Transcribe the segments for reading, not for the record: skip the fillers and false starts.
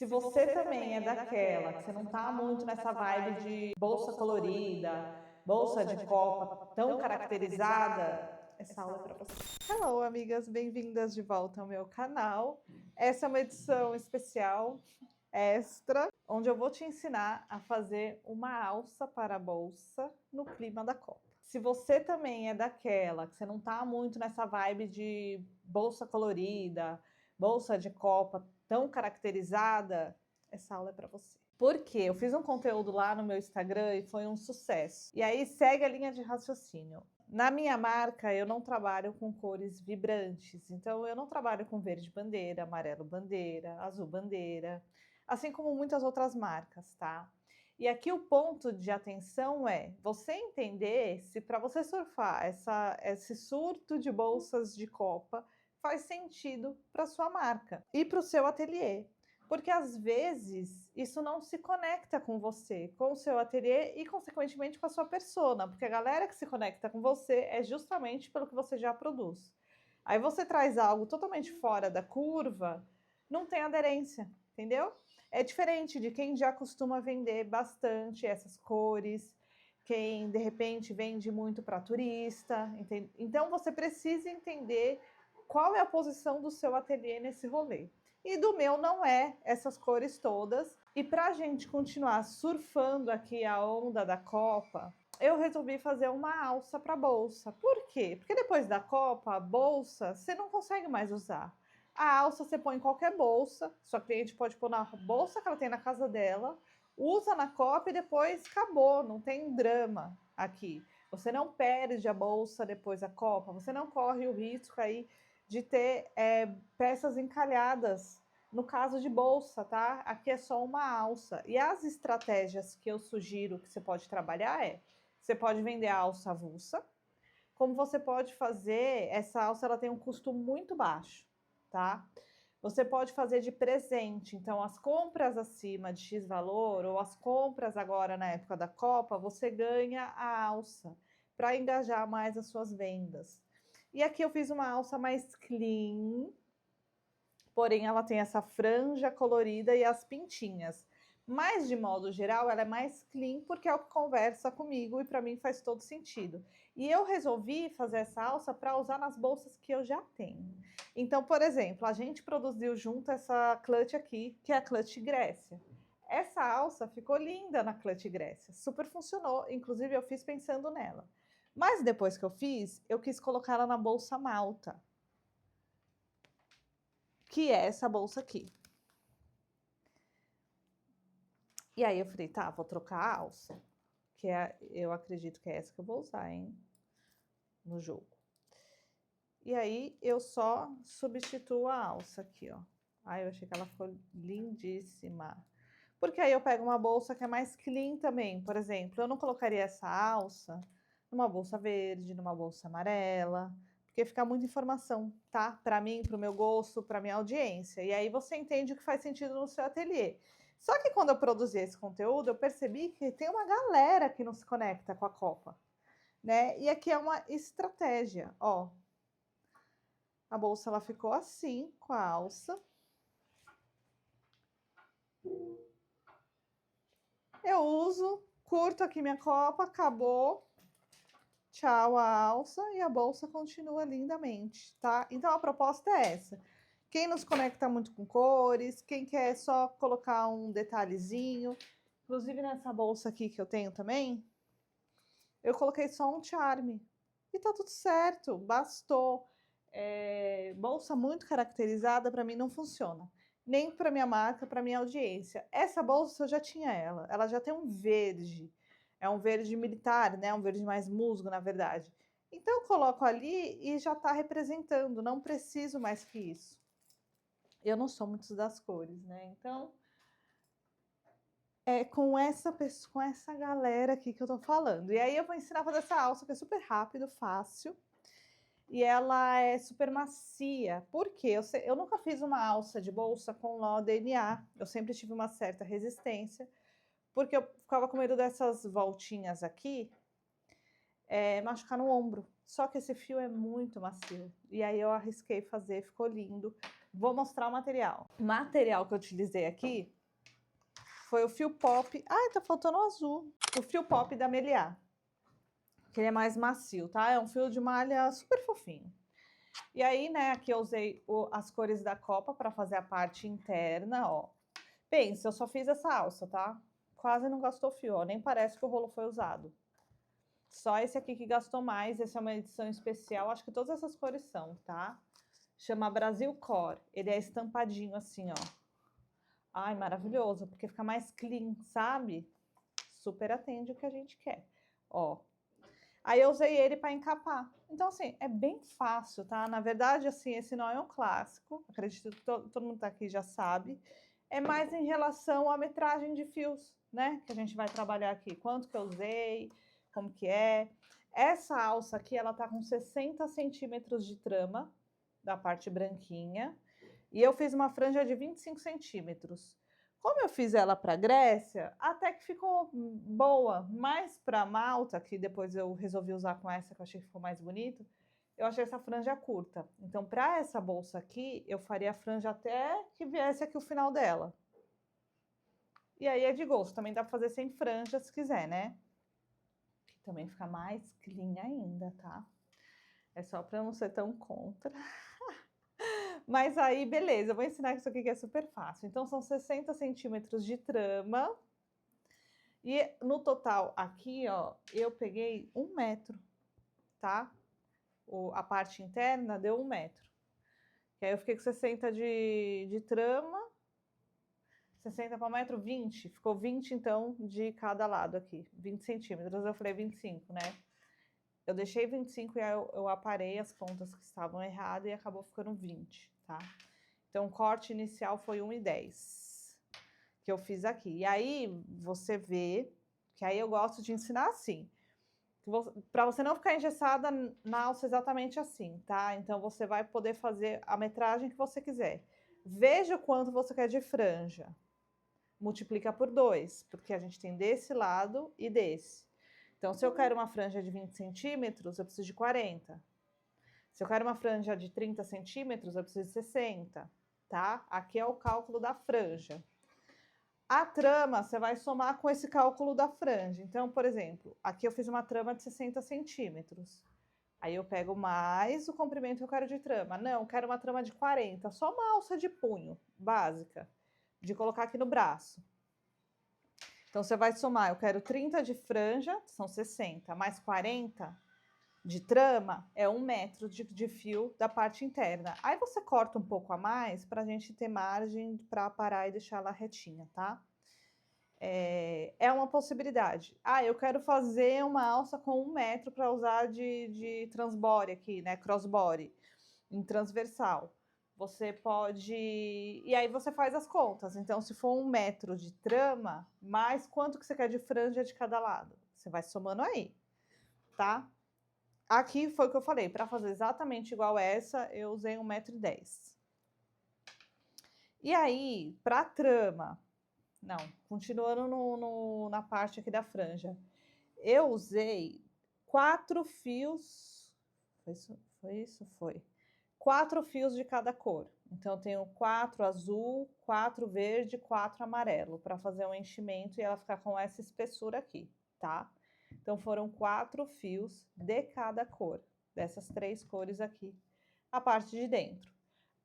Se você também é daquela, que você não tá muito nessa vibe de bolsa colorida, bolsa de copa tão caracterizada, essa aula é para você. Hello, amigas, bem-vindas de volta ao meu canal. Essa é uma edição especial, extra, onde eu vou te ensinar a fazer uma alça para a bolsa no clima da Copa. Se você também é daquela, que você não tá muito nessa vibe de bolsa colorida, bolsa de copa tão caracterizada, essa aula é para você. Por quê? Eu fiz um conteúdo lá no meu Instagram e foi um sucesso. E aí segue a linha de raciocínio. Na minha marca, eu não trabalho com cores vibrantes. Então, eu não trabalho com verde bandeira, amarelo bandeira, azul bandeira, assim como muitas outras marcas, tá? E aqui o ponto de atenção é você entender se para você surfar esse surto de bolsas de copa faz sentido para sua marca e para o seu ateliê. Porque às vezes isso não se conecta com você, com o seu ateliê e, consequentemente, com a sua persona, porque a galera que se conecta com você é justamente pelo que você já produz. Aí você traz algo totalmente fora da curva, não tem aderência, entendeu? É diferente de quem já costuma vender bastante essas cores, quem de repente vende muito para turista. Então você precisa entender qual é a posição do seu ateliê nesse rolê. E do meu não é essas cores todas. E para a gente continuar surfando aqui a onda da Copa, eu resolvi fazer uma alça para bolsa. Por quê? Porque depois da Copa, a bolsa você não consegue mais usar. A alça você põe em qualquer bolsa, sua cliente pode pôr na bolsa que ela tem na casa dela, usa na Copa e depois acabou, não tem drama aqui. Você não perde a bolsa depois da Copa, você não corre o risco aí de ter peças encalhadas no caso de bolsa, tá? Aqui é só uma alça. E as estratégias que eu sugiro que você pode trabalhar você pode vender a alça avulsa, como você pode fazer, essa alça ela tem um custo muito baixo, tá? Você pode fazer de presente, então as compras acima de X valor, ou as compras agora na época da Copa, você ganha a alça para engajar mais as suas vendas. E aqui eu fiz uma alça mais clean, porém ela tem essa franja colorida e as pintinhas. Mas, de modo geral, ela é mais clean porque é o que conversa comigo e para mim faz todo sentido. E eu resolvi fazer essa alça para usar nas bolsas que eu já tenho. Então, por exemplo, a gente produziu junto essa clutch aqui, que é a clutch Grécia. Essa alça ficou linda na clutch Grécia, super funcionou, inclusive eu fiz pensando nela. Mas depois que eu fiz, eu quis colocar ela na bolsa Malta, que é essa bolsa aqui. E aí eu falei, tá, vou trocar a alça, que eu acredito que é essa que eu vou usar, hein, no jogo. E aí eu só substituo a alça aqui, ó. Ai, eu achei que ela ficou lindíssima. Porque aí eu pego uma bolsa que é mais clean também, por exemplo, eu não colocaria essa alça numa bolsa verde, numa bolsa amarela, porque fica muita informação, tá? Para mim, para o meu gosto, para minha audiência. E aí você entende o que faz sentido no seu ateliê. Só que quando eu produzi esse conteúdo, eu percebi que tem uma galera que não se conecta com a Copa, né? E aqui é uma estratégia, ó. A bolsa ela ficou assim, com a alça. Eu uso, curto aqui minha Copa, acabou. Tchau a alça e a bolsa continua lindamente, tá? Então a proposta é essa. Quem nos conecta muito com cores, quem quer só colocar um detalhezinho, inclusive nessa bolsa aqui que eu tenho também, eu coloquei só um charme e tá tudo certo, bastou. Bolsa muito caracterizada para mim não funciona, nem para minha marca, para minha audiência. Essa bolsa eu já tinha ela já tem um verde, é um verde militar, né? Um verde mais musgo, na verdade. Então eu coloco ali e já está representando, não preciso mais que isso. Eu não sou muito das cores, né? Então é com essa galera aqui que eu tô falando. E aí eu vou ensinar a fazer essa alça, que é super rápido, fácil. E ela é super macia. Por quê? Eu nunca fiz uma alça de bolsa com nó DNA. Eu sempre tive uma certa resistência, porque eu ficava com medo dessas voltinhas aqui machucar no ombro. Só que esse fio é muito macio. E aí eu arrisquei fazer, ficou lindo. Vou mostrar o material. O material que eu utilizei aqui foi o fio pop. Ai, tá faltando o azul. O fio pop da Meliá, que ele é mais macio, tá? É um fio de malha super fofinho. E aí, né, aqui eu usei as cores da copa para fazer a parte interna, ó. Pensa, eu só fiz essa alça, tá? Quase não gastou fio, ó. Nem parece que o rolo foi usado. Só esse aqui que gastou mais. Essa é uma edição especial. Acho que todas essas cores são, tá? Chama Brasil Core. Ele é estampadinho assim, ó. Ai, maravilhoso, porque fica mais clean, sabe? Super atende o que a gente quer. Ó. Aí eu usei ele para encapar. Então, assim, é bem fácil, tá? Na verdade, assim, esse nó é um clássico. Acredito que todo mundo tá aqui já sabe. É mais em relação à metragem de fios, né? Que a gente vai trabalhar aqui. Quanto que eu usei, como que é. Essa alça aqui, ela tá com 60 centímetros de trama, da parte branquinha. E eu fiz uma franja de 25 centímetros. Como eu fiz ela para Grécia, até que ficou boa, mas para Malta, que depois eu resolvi usar com essa, que eu achei que ficou mais bonito, eu achei essa franja curta. Então, para essa bolsa aqui, eu faria a franja até que viesse aqui o final dela. E aí é de gosto, também dá para fazer sem franja se quiser, né? Que também fica mais clean ainda, tá? É só para não ser tão contra. Mas aí, beleza, eu vou ensinar isso aqui que é super fácil. Então, são 60 centímetros de trama. E no total, aqui, ó, eu peguei 1 metro, tá? A parte interna deu 1 metro. E aí eu fiquei com 60 de trama. 60 para o metro, 20. Ficou 20, então, de cada lado aqui. 20 centímetros. Eu falei 25, né? Eu deixei 25 e aí eu aparei as pontas que estavam erradas e acabou ficando 20, tá? Então, o corte inicial foi 1,10 que eu fiz aqui. E aí, você vê que aí eu gosto de ensinar assim. Para você não ficar engessada na alça exatamente assim, tá? Então, você vai poder fazer a metragem que você quiser. Veja o quanto você quer de franja. Multiplica por 2, porque a gente tem desse lado e desse. Então, se eu quero uma franja de 20 centímetros, eu preciso de 40. Se eu quero uma franja de 30 centímetros, eu preciso de 60, tá? Aqui é o cálculo da franja. A trama, você vai somar com esse cálculo da franja. Então, por exemplo, aqui eu fiz uma trama de 60 centímetros. Aí eu pego mais o comprimento que eu quero de trama. Não, eu quero uma trama de 40, só uma alça de punho básica, de colocar aqui no braço. Então, você vai somar, eu quero 30 de franja, são 60, mais 40 de trama, é 1 metro de fio da parte interna. Aí você corta um pouco a mais para a gente ter margem para parar e deixar ela retinha, tá? É uma possibilidade. Ah, eu quero fazer uma alça com 1 metro para usar de transbody aqui, né? Crossbody, em transversal. Você pode... E aí você faz as contas. Então, se for 1 metro de trama, mais quanto que você quer de franja de cada lado? Você vai somando aí, tá? Aqui foi o que eu falei. Para fazer exatamente igual essa, eu usei 1,10 m. E aí, para trama... Não, continuando na parte aqui da franja. Eu usei 4 fios... Foi isso? Foi. 4 fios de cada cor. Então, eu tenho 4 azul, 4 verde, 4 amarelo, para fazer um enchimento e ela ficar com essa espessura aqui, tá? Então, foram 4 fios de cada cor, dessas 3 cores aqui, a parte de dentro.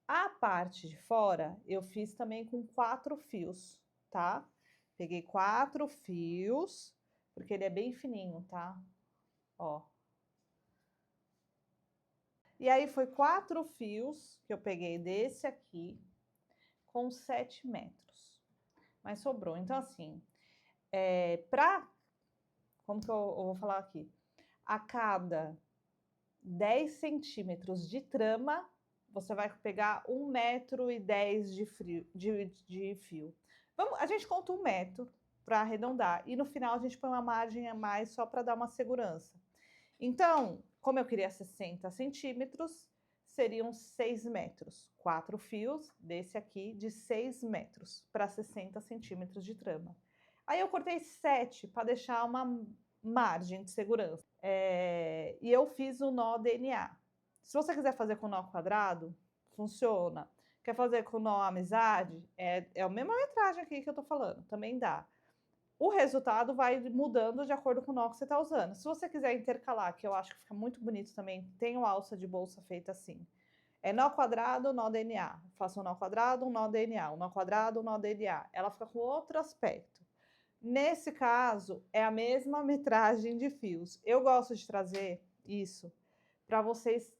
A parte de fora, eu fiz também com 4 fios, tá? Peguei 4 fios, porque ele é bem fininho, tá? Ó. E aí, foi 4 fios que eu peguei desse aqui, com 7 metros. Mas sobrou. Então, assim, como que eu vou falar aqui? A cada 10 centímetros de trama, você vai pegar 1,10 m de fio. A gente conta 1 metro para arredondar. E no final, a gente põe uma margem a mais só para dar uma segurança. Então, como eu queria 60 centímetros, seriam 6 metros. 4 fios desse aqui de 6 metros para 60 centímetros de trama. Aí eu cortei 7 para deixar uma margem de segurança. E eu fiz o nó DNA. Se você quiser fazer com nó quadrado, funciona. Quer fazer com nó amizade? É a mesma metragem aqui que eu tô falando, também dá. O resultado vai mudando de acordo com o nó que você está usando. Se você quiser intercalar, que eu acho que fica muito bonito também, tem uma alça de bolsa feita assim. É nó quadrado, nó DNA. Faço um nó quadrado, um nó DNA. Um nó quadrado, um nó DNA. Ela fica com outro aspecto. Nesse caso, é a mesma metragem de fios. Eu gosto de trazer isso para vocês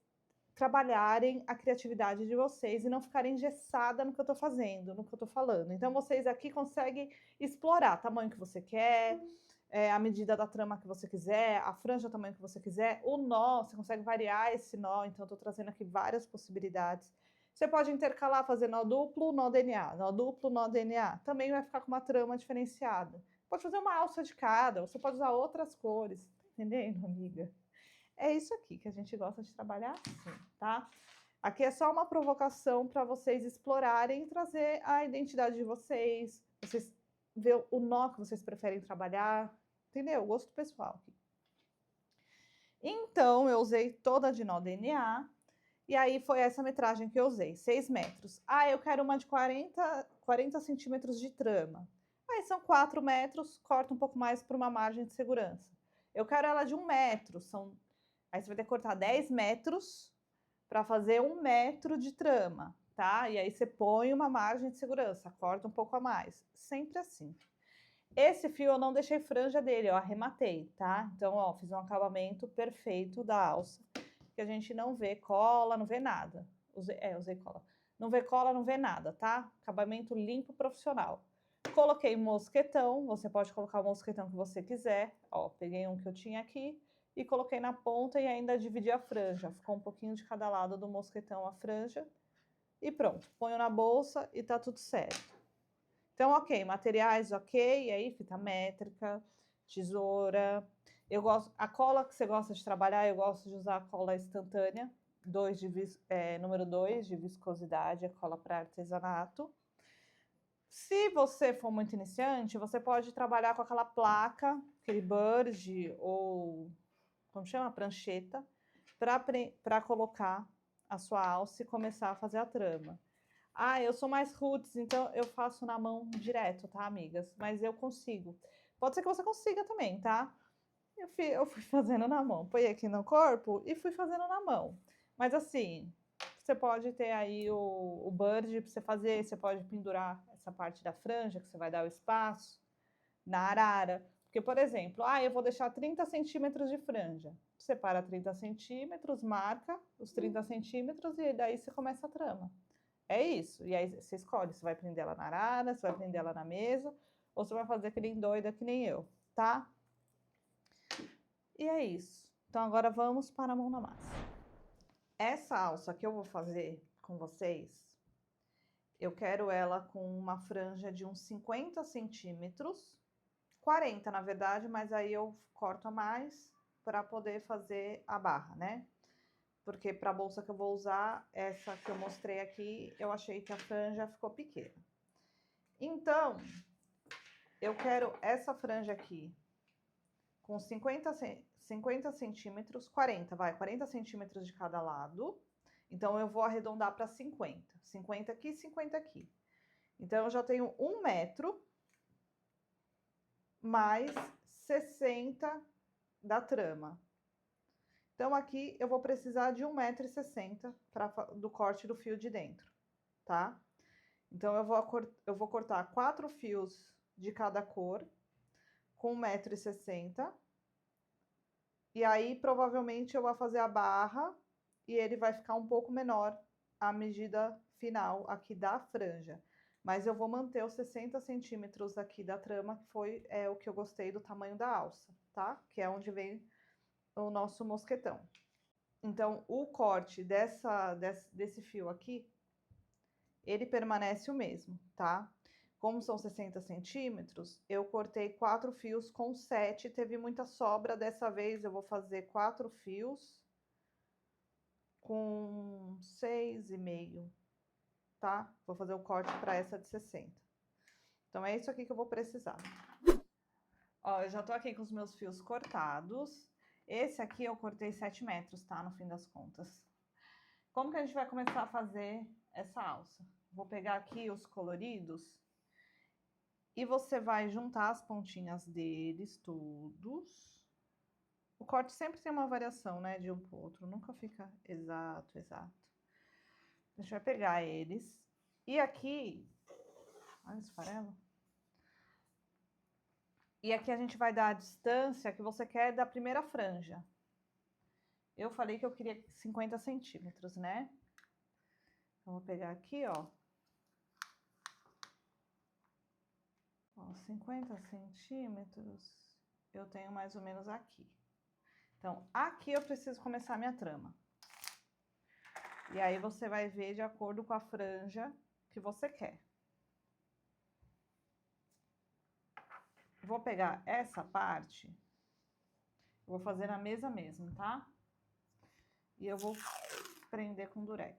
trabalharem a criatividade de vocês e não ficarem engessada no que eu estou fazendo, no que eu estou falando. Então, vocês aqui conseguem explorar o tamanho que você quer, a medida da trama que você quiser, a franja, o tamanho que você quiser, o nó, você consegue variar esse nó, então estou trazendo aqui várias possibilidades. Você pode intercalar, fazer nó duplo, nó DNA, nó duplo, nó DNA. Também vai ficar com uma trama diferenciada. Pode fazer uma alça de cada, você pode usar outras cores. Tá entendendo, amiga? É isso aqui que a gente gosta de trabalhar assim, tá? Aqui é só uma provocação para vocês explorarem e trazer a identidade de vocês ver o nó que vocês preferem trabalhar, entendeu? O gosto pessoal. Então, eu usei toda de nó DNA, e aí foi essa metragem que eu usei, 6 metros. Ah, eu quero uma de 40 centímetros de trama. Aí são 4 metros, corta um pouco mais para uma margem de segurança. Eu quero ela de 1 metro, aí você vai ter que cortar 10 metros para fazer 1 metro de trama, tá? E aí você põe uma margem de segurança, corta um pouco a mais. Sempre assim. Esse fio eu não deixei franja dele, eu arrematei, tá? Então, ó, fiz um acabamento perfeito da alça, que a gente não vê cola, não vê nada. Usei cola. Não vê cola, não vê nada, tá? Acabamento limpo, profissional. Coloquei mosquetão, você pode colocar o mosquetão que você quiser. Ó, peguei um que eu tinha aqui e coloquei na ponta e ainda dividi a franja. Ficou um pouquinho de cada lado do mosquetão a franja. E pronto, ponho na bolsa e tá tudo certo. Então, ok, materiais ok, e aí fita métrica, tesoura. Eu gosto, a cola que você gosta de trabalhar, eu gosto de usar a cola instantânea, número 2 de viscosidade, a cola para artesanato. Se você for muito iniciante, você pode trabalhar com aquela placa, aquele burge ou, como chama? Prancheta, para colocar a sua alça e começar a fazer a trama. Ah, eu sou mais roots, então eu faço na mão direto, tá, amigas? Mas eu consigo. Pode ser que você consiga também, tá? Eu fui fazendo na mão. Põe aqui no corpo e fui fazendo na mão. Mas assim, você pode ter aí o burge para você fazer, você pode pendurar essa parte da franja, que você vai dar o espaço, na arara. Porque, por exemplo, eu vou deixar 30 centímetros de franja. Separa 30 centímetros, marca os 30 centímetros e daí você começa a trama. É isso. E aí você escolhe se vai prender ela na arara, se vai prender ela na mesa, ou se vai fazer que nem doida, que nem eu, tá? E é isso. Então agora vamos para a mão na massa. Essa alça que eu vou fazer com vocês, eu quero ela com uma franja de uns 50 centímetros, 40 na verdade, mas aí eu corto a mais para poder fazer a barra, né? Porque para a bolsa que eu vou usar, essa que eu mostrei aqui, eu achei que a franja ficou pequena. Então, eu quero essa franja aqui com 50 centímetros, 40 centímetros de cada lado. Então, eu vou arredondar para 50. 50 aqui, 50 aqui. Então, eu já tenho 1 metro mais 60 da trama. Então, aqui eu vou precisar de 1,60 m do corte do fio de dentro, tá? Então, eu vou cortar 4 fios de cada cor com 1,60 m. E aí, provavelmente, eu vou fazer a barra e ele vai ficar um pouco menor a medida final aqui da franja. Mas eu vou manter os 60 centímetros aqui da trama, que foi o que eu gostei do tamanho da alça, tá? Que é onde vem o nosso mosquetão. Então, o corte desse fio aqui, ele permanece o mesmo, tá? Como são 60 centímetros, eu cortei 4 fios com 7, teve muita sobra. Dessa vez eu vou fazer 4 fios com 6,5, tá? Vou fazer o corte para essa de 60. Então, é isso aqui que eu vou precisar. Ó, eu já tô aqui com os meus fios cortados. Esse aqui eu cortei 7 metros, tá? No fim das contas. Como que a gente vai começar a fazer essa alça. Vou pegar aqui os coloridos e você vai juntar as pontinhas deles todos. O corte sempre tem uma variação, né, de um pro outro, nunca fica exato, exato. A gente vai pegar eles e aqui, olha esse farelo. E aqui a gente vai dar a distância que você quer da primeira franja. Eu falei que eu queria 50 centímetros, né? Então, vou pegar aqui, ó. Ó, 50 centímetros, eu tenho mais ou menos aqui. Então, aqui eu preciso começar a minha trama. E aí, você vai ver de acordo com a franja que você quer. Vou pegar essa parte, vou fazer na mesa mesmo, tá? E eu vou prender com durex.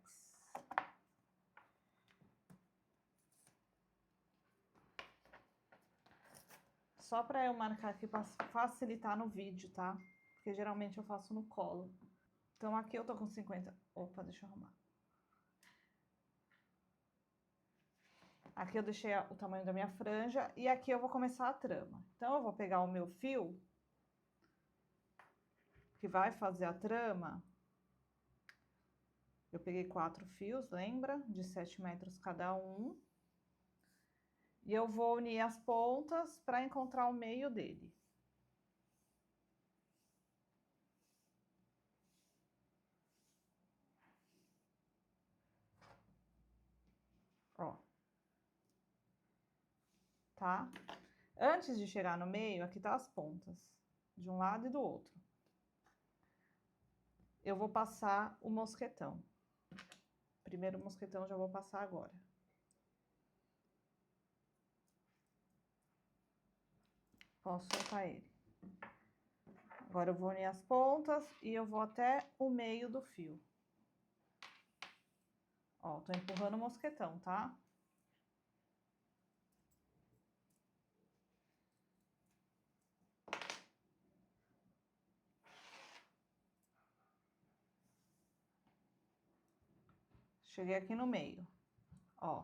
Só para eu marcar aqui para facilitar no vídeo, tá? Porque geralmente eu faço no colo. Então, aqui eu tô com 50... Opa, deixa eu arrumar. Aqui eu deixei o tamanho da minha franja e aqui eu vou começar a trama. Então, eu vou pegar o meu fio, que vai fazer a trama. Eu peguei 4 fios, lembra? De 7 metros cada um. E eu vou unir as pontas para encontrar o meio dele. Ó. Tá? Antes de chegar no meio, aqui tá as pontas, de um lado e do outro. Eu vou passar o mosquetão. Primeiro mosquetão eu já vou passar agora. Posso soltar ele. Agora eu vou unir as pontas e eu vou até o meio do fio. Ó, tô empurrando o mosquetão, tá? Cheguei aqui no meio, ó.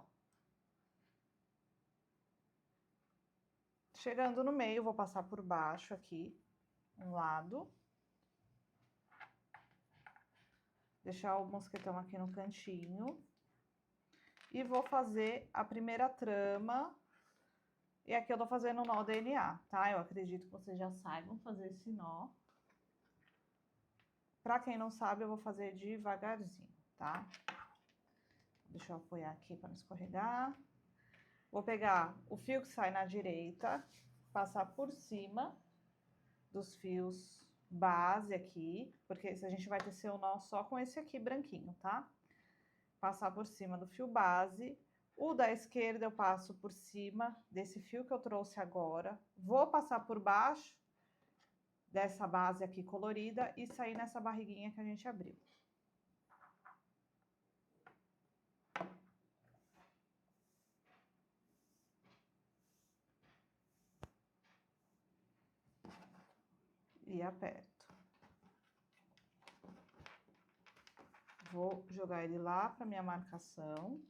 Chegando no meio, vou passar por baixo aqui, um lado. Deixar o mosquetão aqui no cantinho. E vou fazer a primeira trama. E aqui eu tô fazendo o nó DNA, tá? Eu acredito que vocês já saibam fazer esse nó. Pra quem não sabe, eu vou fazer devagarzinho, tá? Deixa eu apoiar aqui para não escorregar. Vou pegar o fio que sai na direita, passar por cima dos fios base aqui, porque a gente vai tecer o nó só com esse aqui branquinho, tá? Passar por cima do fio base. O da esquerda eu passo por cima desse fio que eu trouxe agora. Vou passar por baixo dessa base aqui colorida e sair nessa barriguinha que a gente abriu. E aperto. Vou jogar ele lá para minha marcação,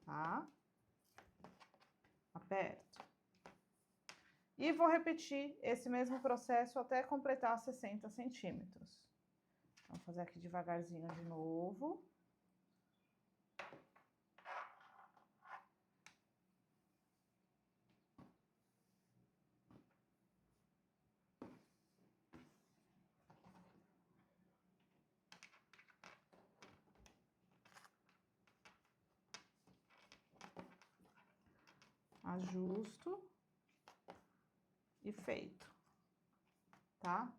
tá? Aperto. E vou repetir esse mesmo processo até completar 60 centímetros. Vou fazer aqui devagarzinho de novo. Ajusto e feito, tá?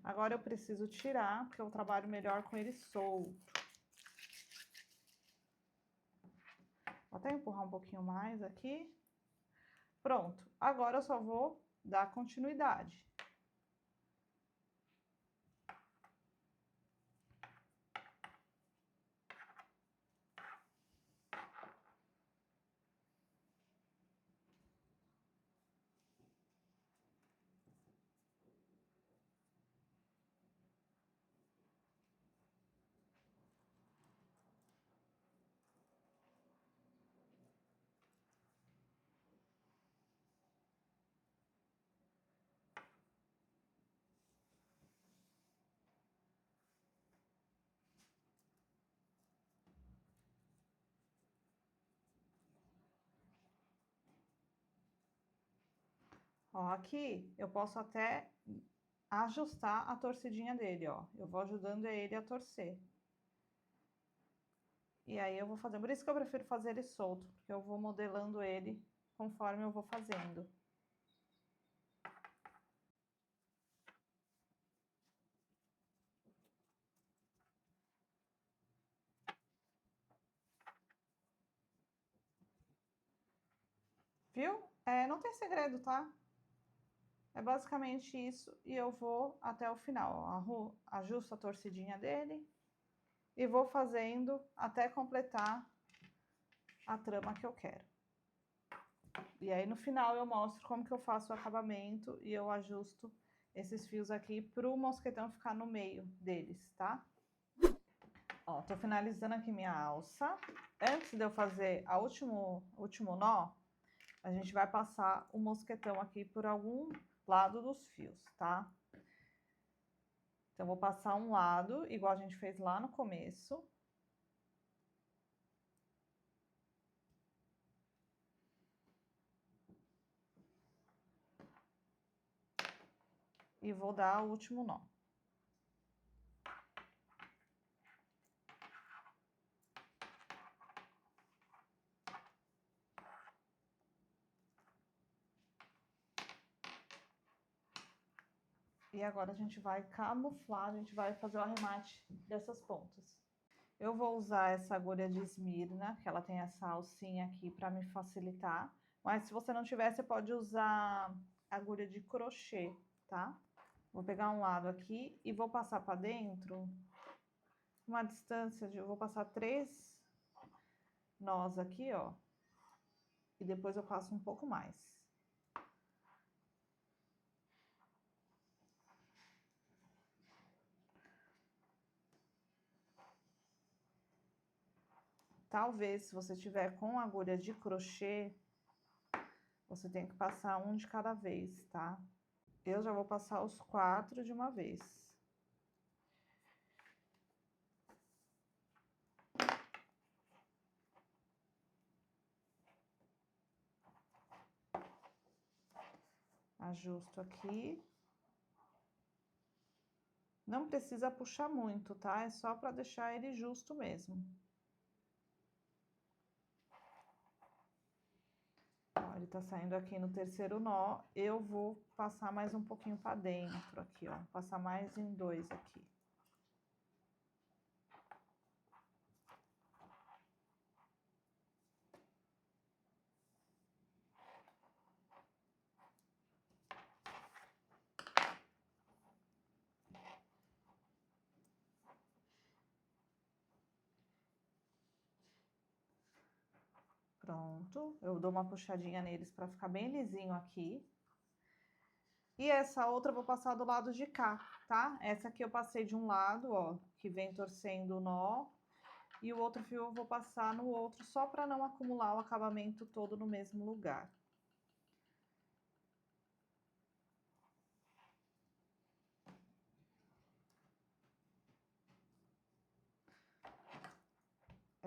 Agora eu preciso tirar, porque eu trabalho melhor com ele solto. Vou até empurrar um pouquinho mais aqui. Pronto, agora eu só vou dar continuidade. Ó, aqui eu posso até ajustar a torcidinha dele, ó. Eu vou ajudando ele a torcer. E aí eu vou fazendo, por isso que eu prefiro fazer ele solto, porque eu vou modelando ele conforme eu vou fazendo. Viu? Não tem segredo, tá? É basicamente isso e eu vou até o final, ó. Ajusto a torcidinha dele e vou fazendo até completar a trama que eu quero. E aí no final eu mostro como que eu faço o acabamento e eu ajusto esses fios aqui para o mosquetão ficar no meio deles, tá? Ó, tô finalizando aqui minha alça. Antes de eu fazer o último nó, a gente vai passar o mosquetão aqui por algum lado dos fios, tá? Então, vou passar um lado, igual a gente fez lá no começo. E vou dar o último nó. E agora a gente vai camuflar, a gente vai fazer o arremate dessas pontas. Eu vou usar essa agulha de Esmirna, que ela tem essa alcinha aqui para me facilitar. Mas se você não tiver, você pode usar agulha de crochê, tá? Vou pegar um lado aqui e vou passar para dentro uma distância de... Eu vou passar 3 nós aqui, ó. E depois eu passo um pouco mais. Talvez, se você tiver com agulha de crochê, você tem que passar um de cada vez, tá? Eu já vou passar os 4 de uma vez. Ajusto aqui. Não precisa puxar muito, tá? É só para deixar ele justo mesmo. Ó, ele tá saindo aqui no terceiro nó. Eu vou passar mais um pouquinho para dentro aqui, ó. Passar mais em 2 aqui. Pronto, eu dou uma puxadinha neles para ficar bem lisinho aqui. E essa outra eu vou passar do lado de cá, tá? Essa aqui eu passei de um lado, ó, que vem torcendo o nó. E o outro fio eu vou passar no outro, só para não acumular o acabamento todo no mesmo lugar.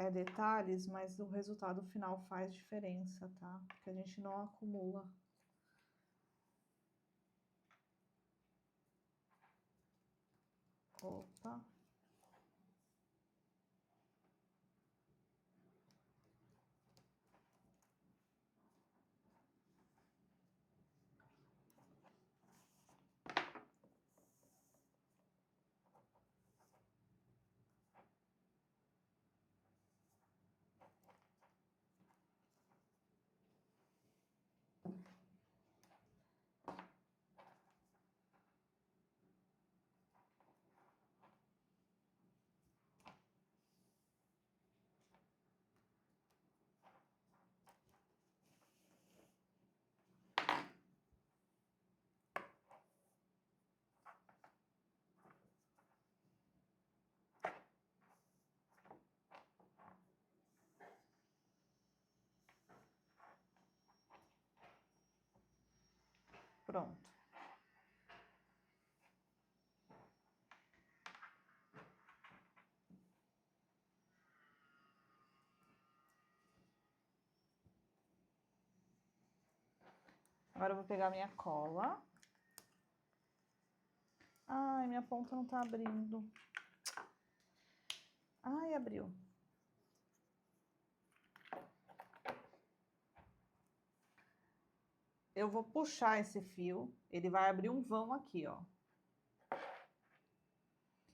É detalhes, mas o resultado final faz diferença, tá? Porque a gente não acumula. Opa. Pronto. Agora eu vou pegar minha cola. Ai, minha ponta não tá abrindo. Ai, abriu. Eu vou puxar esse fio, ele vai abrir um vão aqui, ó.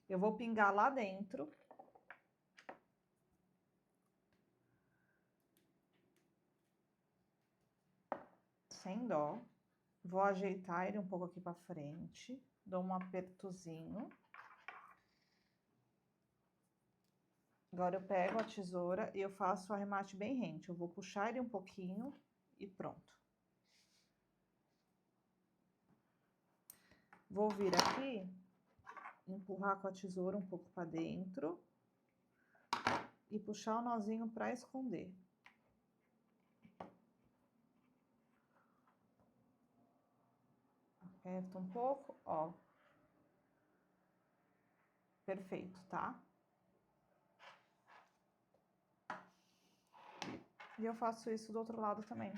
Eu vou pingar lá dentro. Sem dó. Vou ajeitar ele um pouco aqui pra frente. Dou um apertozinho. Agora eu pego a tesoura e eu faço o arremate bem rente. Eu vou puxar ele um pouquinho e pronto. Vou vir aqui, empurrar com a tesoura um pouco para dentro e puxar o nozinho para esconder. Aperta um pouco, ó. Perfeito, tá? E eu faço isso do outro lado também.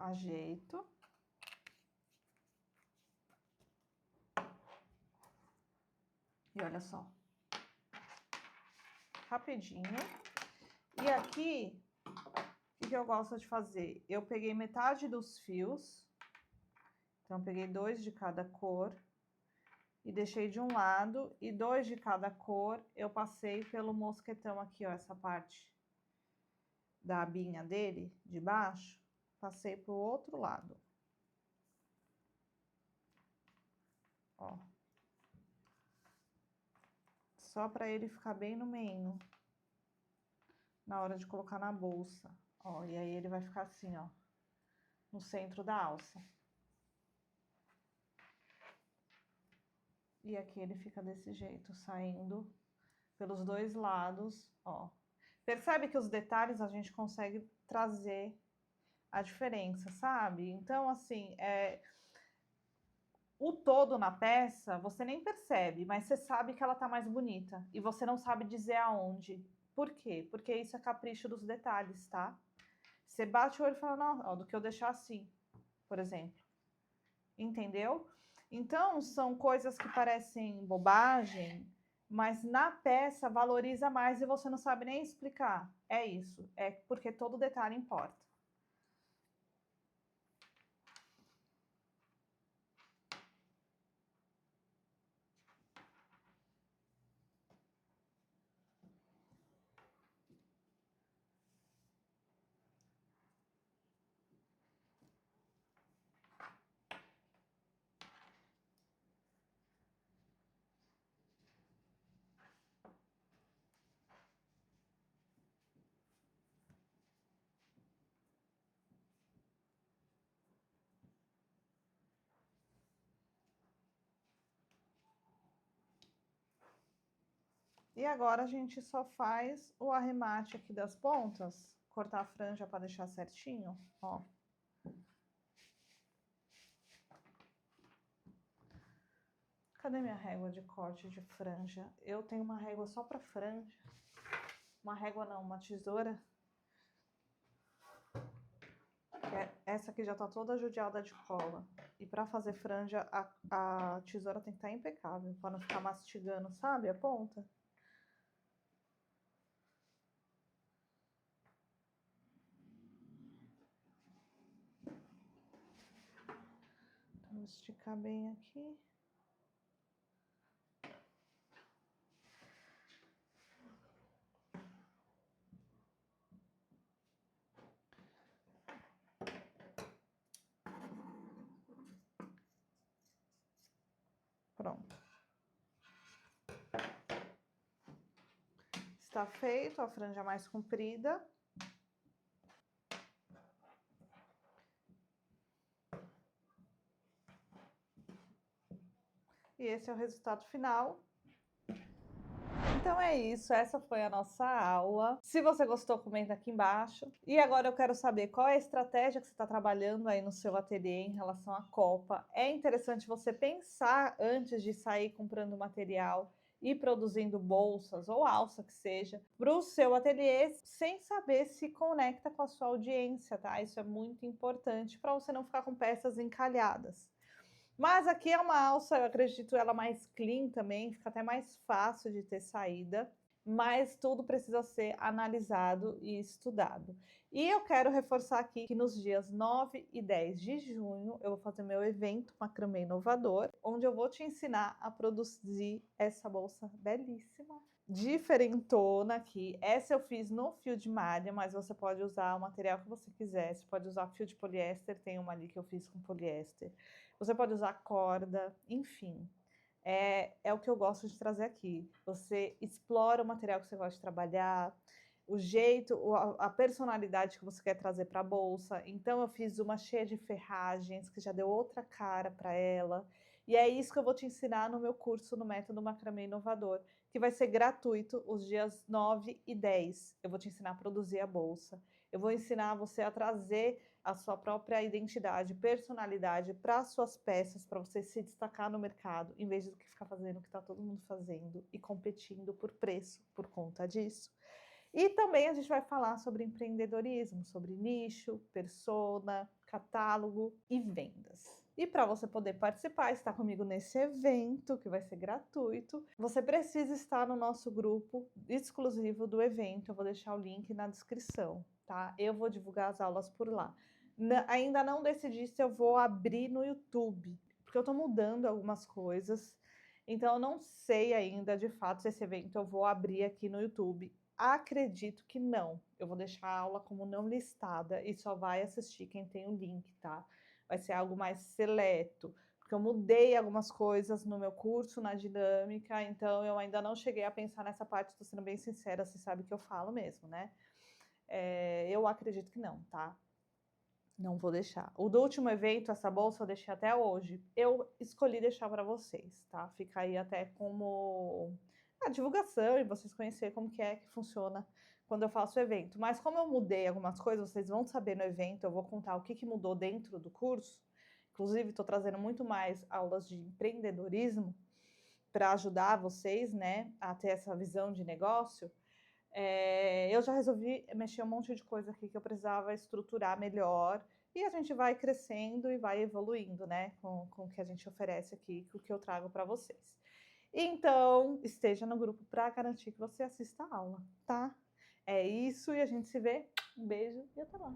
Ajeito. E olha só. Rapidinho. E aqui, o que eu gosto de fazer? Eu peguei metade dos fios. Então, eu peguei 2 de cada cor. E deixei de um lado. E 2 de cada cor, eu passei pelo mosquetão aqui, ó. Essa parte da abinha dele, de baixo. Passei pro outro lado. Ó. Só para ele ficar bem no meio. Na hora de colocar na bolsa. Ó, e aí ele vai ficar assim, ó. No centro da alça. E aqui ele fica desse jeito, saindo pelos dois lados, ó. Percebe que os detalhes a gente consegue trazer a diferença, sabe? Então, assim, o todo na peça, você nem percebe, mas você sabe que ela tá mais bonita. E você não sabe dizer aonde. Por quê? Porque isso é capricho dos detalhes, tá? Você bate o olho e fala, não, ó, do que eu deixar assim, por exemplo. Entendeu? Então, são coisas que parecem bobagem, mas na peça valoriza mais e você não sabe nem explicar. É isso. É porque todo detalhe importa. E agora a gente só faz o arremate aqui das pontas, cortar a franja para deixar certinho, ó. Cadê minha régua de corte de franja? Eu tenho uma régua só para franja. Uma régua não, uma tesoura. Essa aqui já tá toda judiada de cola. E para fazer franja, a tesoura tem que estar impecável, para não ficar mastigando, sabe, a ponta? Então, vou esticar bem aqui. Pronto. Está feito a franja mais comprida. E esse é o resultado final. Então é isso, essa foi a nossa aula. Se você gostou, comenta aqui embaixo. E agora eu quero saber qual é a estratégia que você está trabalhando aí no seu ateliê em relação à copa. É interessante você pensar antes de sair comprando material e produzindo bolsas ou alça que seja para o seu ateliê sem saber se conecta com a sua audiência, tá? Isso é muito importante para você não ficar com peças encalhadas. Mas aqui é uma alça, eu acredito ela mais clean também, fica até mais fácil de ter saída, mas tudo precisa ser analisado e estudado. E eu quero reforçar aqui que nos dias 9 e 10 de junho eu vou fazer meu evento Macramê Inovador, onde eu vou te ensinar a produzir essa bolsa belíssima, diferentona aqui. Essa eu fiz no fio de malha, mas você pode usar o material que você quiser. Você pode usar fio de poliéster, tem uma ali que eu fiz com poliéster. Você pode usar corda, enfim. É o que eu gosto de trazer aqui. Você explora o material que você gosta de trabalhar, o jeito, a personalidade que você quer trazer para a bolsa. Então, eu fiz uma cheia de ferragens, que já deu outra cara para ela. E é isso que eu vou te ensinar no meu curso no Método Macramê Inovador, que vai ser gratuito os dias 9 e 10. Eu vou te ensinar a produzir a bolsa. Eu vou ensinar você a trazer a sua própria identidade, personalidade para suas peças, para você se destacar no mercado, em vez de ficar fazendo o que está todo mundo fazendo e competindo por preço por conta disso. E também a gente vai falar sobre empreendedorismo, sobre nicho, persona, catálogo e vendas. E para você poder participar, estar comigo nesse evento, que vai ser gratuito, você precisa estar no nosso grupo exclusivo do evento. Eu vou deixar o link na descrição, tá? Eu vou divulgar as aulas por lá. Ainda não decidi se eu vou abrir no YouTube, porque eu estou mudando algumas coisas. Então, eu não sei ainda, de fato, se esse evento eu vou abrir aqui no YouTube. Acredito que não. Eu vou deixar a aula como não listada e só vai assistir quem tem o link, tá? Vai ser algo mais seleto, porque eu mudei algumas coisas no meu curso, na dinâmica, então eu ainda não cheguei a pensar nessa parte, tô sendo bem sincera, você sabe que eu falo mesmo, né? Eu acredito que não, tá? Não vou deixar. O do último evento, essa bolsa, eu deixei até hoje. Eu escolhi deixar para vocês, tá? Fica aí até como a divulgação e vocês conhecerem como que é que funciona quando eu faço o evento. Mas como eu mudei algumas coisas, vocês vão saber no evento, eu vou contar o que que mudou dentro do curso. Inclusive, estou trazendo muito mais aulas de empreendedorismo para ajudar vocês, né, a ter essa visão de negócio. Eu já resolvi mexer um monte de coisa aqui que eu precisava estruturar melhor e a gente vai crescendo e vai evoluindo, né, com o que a gente oferece aqui, com o que eu trago para vocês. Então, esteja no grupo para garantir que você assista a aula, tá? É isso e a gente se vê. Um beijo e até lá!